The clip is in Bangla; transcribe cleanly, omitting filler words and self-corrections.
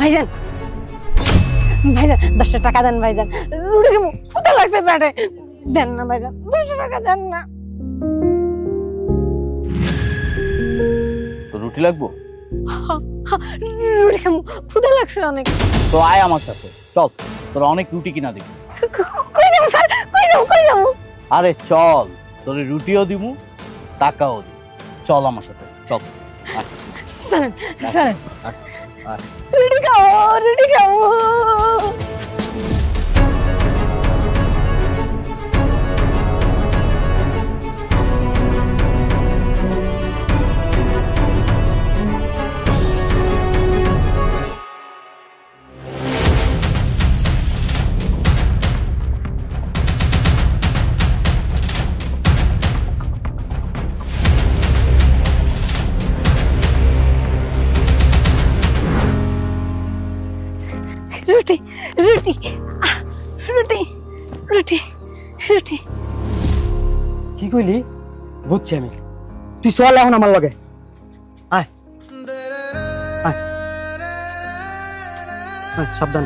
ভাইজান ভাইজান 10 টাকা দেন ভাইজান, রুটি খাবো, ক্ষুধা লাগছে পেটে, দেন না ভাইজান, 200 টাকা দেন না। তো রুটি লাগবো? রুটি খাবো, ক্ষুধা লাগছে অনেক। তো আয় আমার সাথে, চল তোরা অনেক রুটি কিনা দিবি। কই যাবো স্যার, কই যাবো? আরে চল, তোর রুটিও দিমু টাকাও দিবি, চল আমার সাথে চল। চলেন চলেন, আয়। রুটি খাবো, রুটি খাবো। রুটি রুটি রুটি রুটি রুটি। কি কইলি? বুঝছি আমি, তুই চল এখন আমার লগে। আয় আয় আয়, সাবধান।